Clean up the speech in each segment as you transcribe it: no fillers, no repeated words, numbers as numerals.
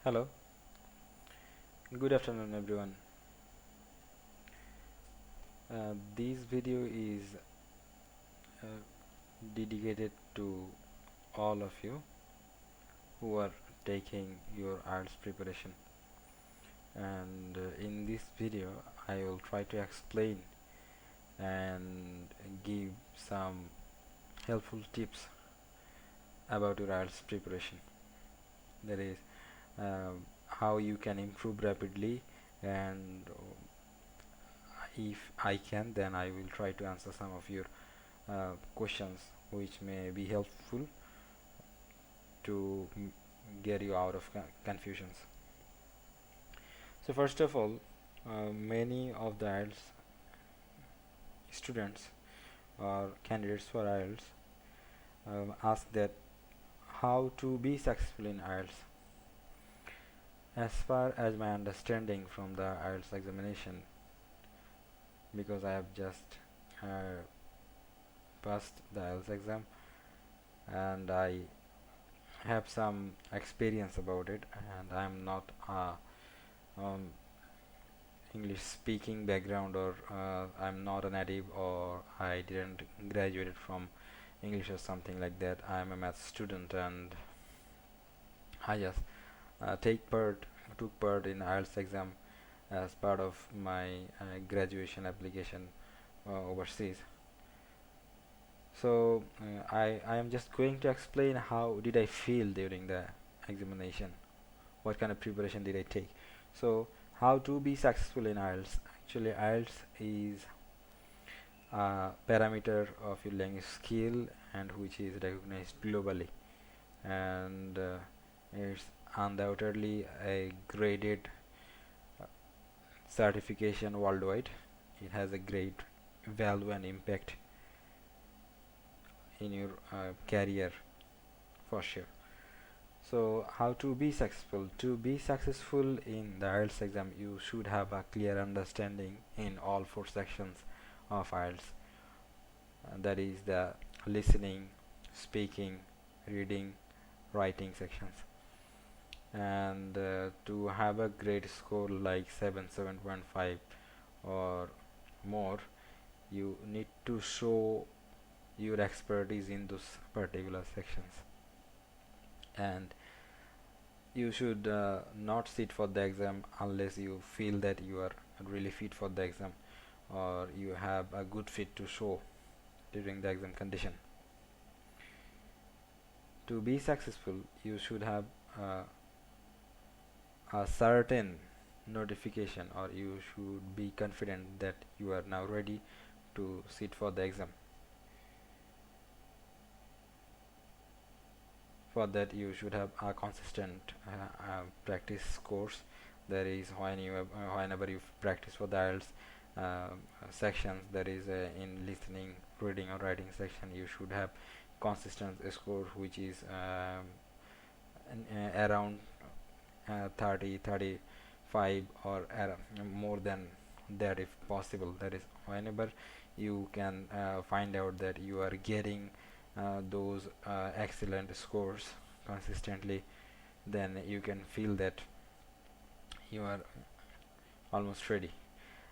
Hello, good afternoon everyone. This video is uh, dedicated to all of you who are taking your IELTS preparation, and in this video I will try to explain and give some helpful tips about your IELTS preparation. That is, how you can improve rapidly, and if I can, then I will try to answer some of your questions which may be helpful to get you out of confusions. So first of all, many of the IELTS students or candidates for IELTS ask that how to be successful in IELTS. As far as my understanding from the IELTS examination, because I have just passed the IELTS exam and I have some experience about it, and I'm not um, English speaking background, or I'm not a native, or I didn't graduate from English or something like that. I'm a math student, and I just took part in IELTS exam as part of my graduation application overseas. So I am just going to explain how did I feel during the examination, what kind of preparation did I take. So how to be successful in IELTS. Actually, IELTS is a parameter of your language skill, and which is recognized globally, and it's undoubtedly a graded certification worldwide. It has a great value and impact in your career for sure. So how to be successful? To be successful in the IELTS exam, you should have a clear understanding in all four sections of IELTS. That is the listening, speaking, reading, writing sections. And to have a great score like 7.5 or more, you need to show your expertise in those particular sections, and you should not sit for the exam unless you feel that you are really fit for the exam, or you have a good fit to show during the exam condition. To be successful, you should have a certain notification, or you should be confident that you are now ready to sit for the exam. For that, you should have a consistent practice course. That is, whenever you practice for the IELTS sections, that is in listening, reading or writing section, you should have consistent score which is around 30, 35, or more than that if possible. That is, whenever you can find out that you are getting those excellent scores consistently, then you can feel that you are almost ready.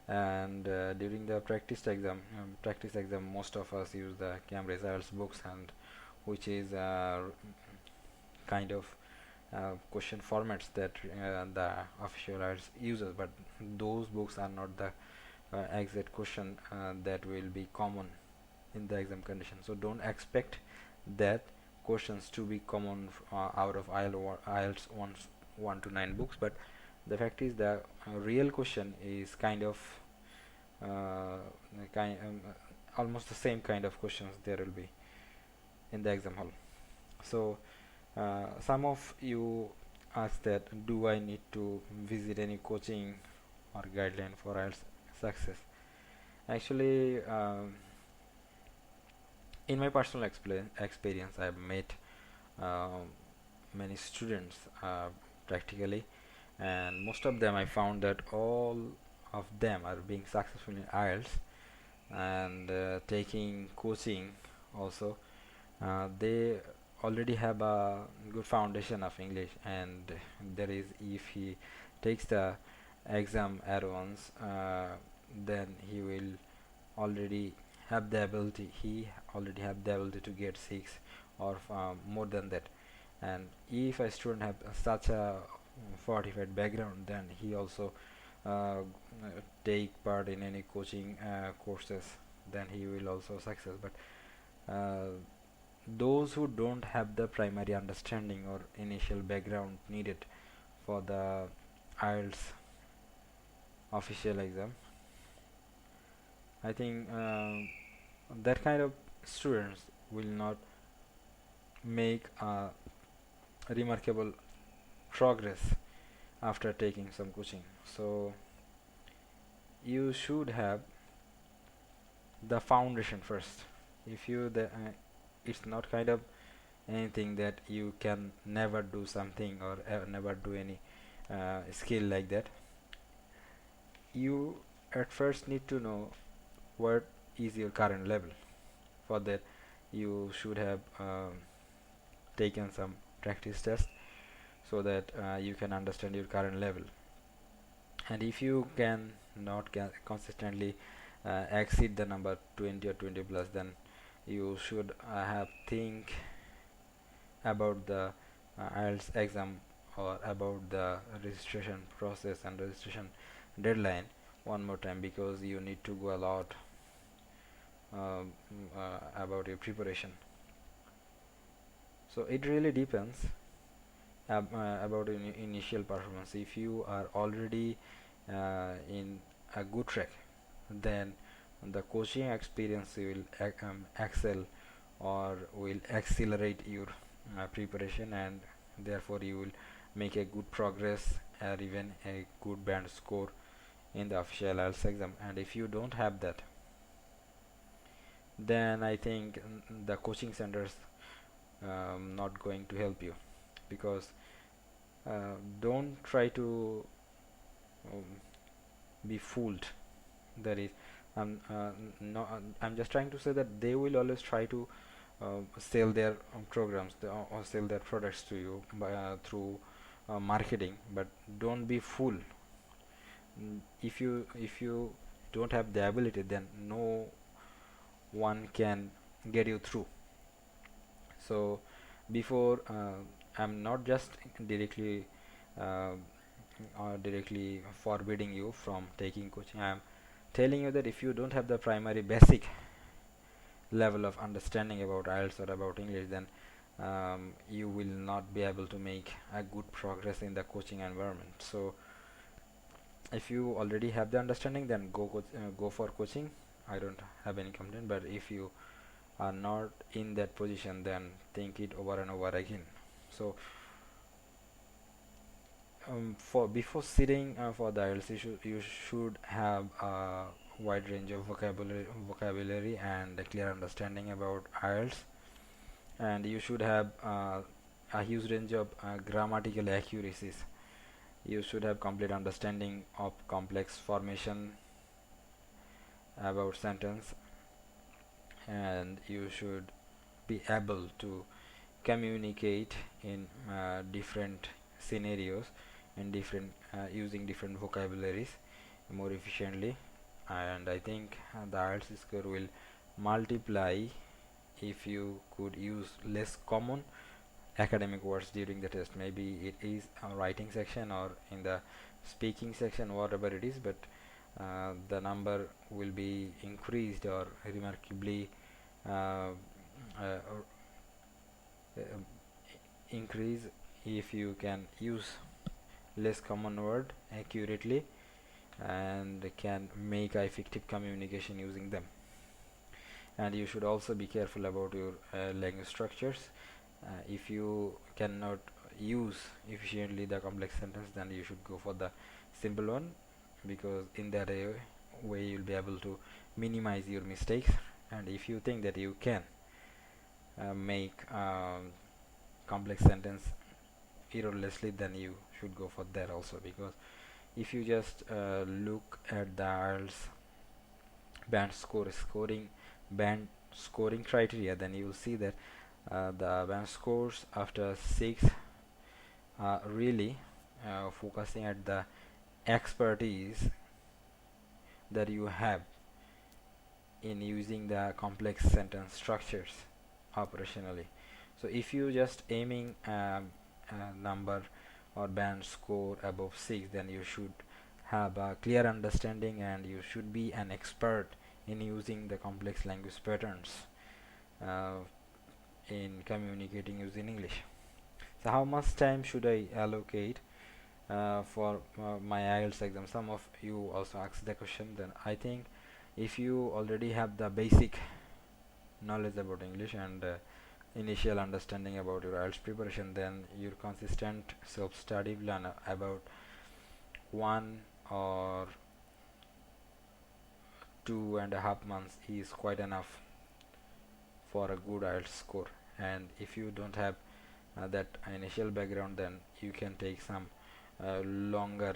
And during the practice exam, most of us use the Cambridge IELTS books, and which is kind of question formats that the official IELTS uses, but those books are not the exact question that will be common in the exam condition. So don't expect that questions to be common out of IELTS 1 to 9 books, but the fact is the real question is kind of uh, kind almost the same kind of questions there will be in the exam hall. So some of you ask that, do I need to visit any coaching or guideline for IELTS success? Actually, in my personal experience, I've met um, many students practically, and most of them I found that all of them are being successful in IELTS, and taking coaching also. They already have a good foundation of English, and there is, if he takes the exam at once, then he will already have the ability he already have the ability to get 6 or more than that. And if a student have such a fortified background, then he also take part in any coaching courses, then he will also success. But uh, those who don't have the primary understanding or initial background needed for the IELTS official exam, I think that kind of students will not make remarkable progress after taking some coaching. So you should have the foundation first. If you it's not kind of anything that you can never do something or never do any skill like that. You at first need to know what is your current level. For that, you should have taken some practice test, so that you can understand your current level. And if you can not consistently exceed the number 20 or 20 plus, then you should have think about the IELTS exam, or about the registration process and registration deadline one more time, because you need to go a lot about your preparation. So it really depends about initial performance. If you are already in a good track, then the coaching experience will excel, or will accelerate your preparation, and therefore you will make a good progress, or even a good band score in the official IELTS exam. And if you don't have that, then I think the coaching centers not going to help you, because don't try to um, be fooled. That is, no, I'm just trying to say that they will always try to sell their programs, or sell their products to you by, through marketing. But don't be fool. If you don't have the ability, then no one can get you through. So before, I'm not just directly uh, directly forbidding you from taking coaching. I'm telling you that if you don't have the primary basic level of understanding about IELTS or about English, then you will not be able to make a good progress in the coaching environment. So if you already have the understanding, then go for coaching. I don't have any complaint. But if you are not in that position, then think it over and over again. So for before sitting for the IELTS, you should have a wide range of vocabulary and a clear understanding about IELTS. And you should have a huge range of grammatical accuracies. You should have complete understanding of complex formation about sentence, and you should be able to communicate in different scenarios, and different using different vocabularies more efficiently. And I think the IELTS score will multiply if you could use less common academic words during the test. Maybe it is a writing section or in the speaking section, whatever it is, but the number will be increased or remarkably uh, uh, uh, increase if you can use less common word accurately, and can make effective communication using them. And you should also be careful about your language structures. If you cannot use efficiently the complex sentence, then you should go for the simple one, because in that way you'll be able to minimize your mistakes. And if you think that you can make complex sentence errorlessly, then you should go for that also. Because if you just look at the IELTS band scoring criteria, then you will see that The advanced course after 6 really focusing at the expertise that you have in using the complex sentence structures operationally. So if you just aiming a number or band score above 6, then you should have a clear understanding and you should be an expert in using the complex language patterns uh, in communicating using English. So how much time should I allocate for my IELTS exam? Some of you also asked the question. Then I think if you already have the basic knowledge about English and initial understanding about your IELTS preparation, then your consistent self-study plan about 1 or 2.5 months is quite enough for a good IELTS score. And if you don't have that initial background, then you can take some longer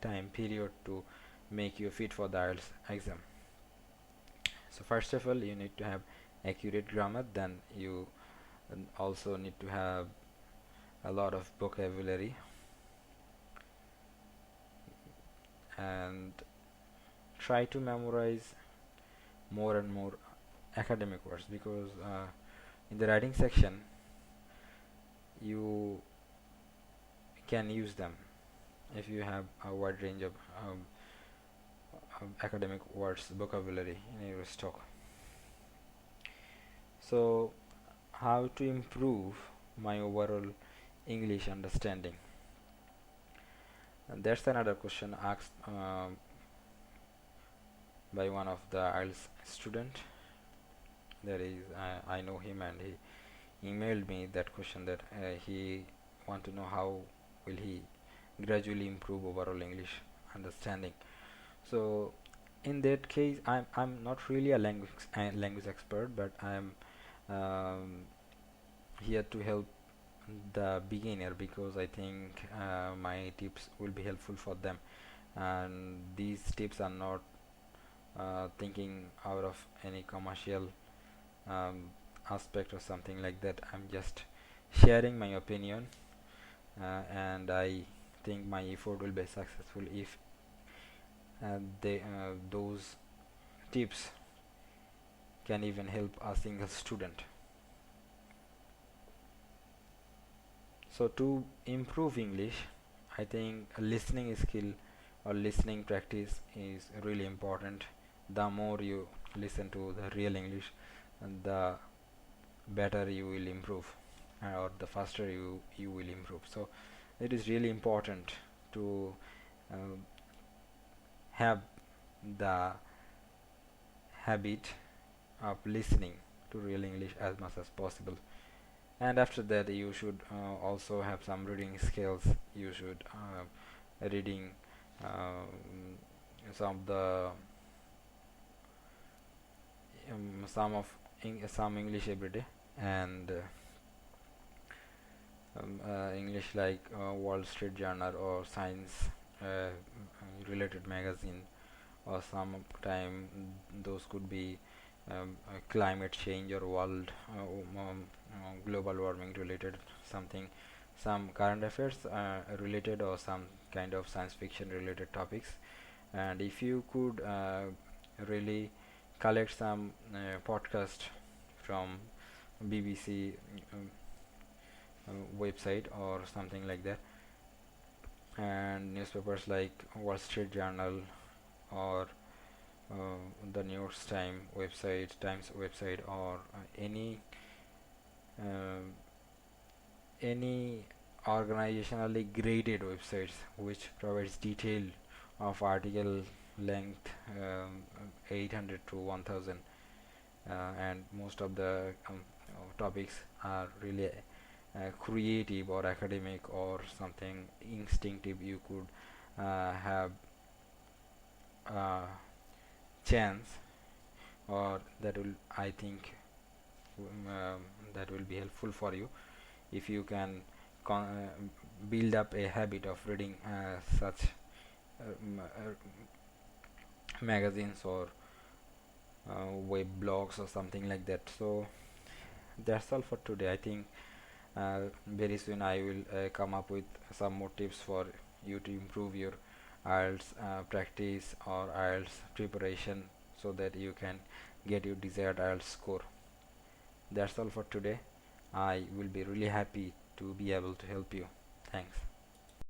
time period to make you fit for the IELTS exam. So first of all, you need to have accurate grammar. Then you also need to have a lot of vocabulary and try to memorize more and more academic words, because in the writing section you can use them if you have a wide range of academic words vocabulary in your stock. So how to improve my overall English understanding? And that's another question asked by one of the IELTS student. That is, I know him, and he emailed me that question, that he want to know how will he gradually improve overall English understanding. So in that case, I'm not really a language expert, but I'm um, here to help the beginner, because I think my tips will be helpful for them, and these tips are not thinking out of any commercial um, aspect or something like that. I'm just sharing my opinion, and I think my effort will be successful if those tips can even help a single student. So to improve English, I think a listening skill or listening practice is really important. The more you listen to the real English, and the better you will improve, or the faster you will improve. So it is really important to um, have the habit of listening to real English as much as possible. And after that, you should also have some reading skills. You should reading some of the some English every day, and English like Wall Street Journal or science related magazine, or sometime those could be climate change or world global warming related something, some current affairs related, or some kind of science fiction related topics. And if you could really collect some podcast from BBC website or something like that, and newspapers like Wall Street Journal, or the New York Times website, or um, any organizationally graded websites which provides detail of article length, 800 to 1000, and most of the topics are really creative or academic or something instinctive. You could have a chance, or that will, I think, that will be helpful for you if you can build up a habit of reading such magazines or web blogs or something like that. So That's all for today. I think very soon I will come up with some more tips for you to improve your IELTS practice or IELTS preparation so that you can get your desired IELTS score. That's all for today. I will be really happy to be able to help you. Thanks.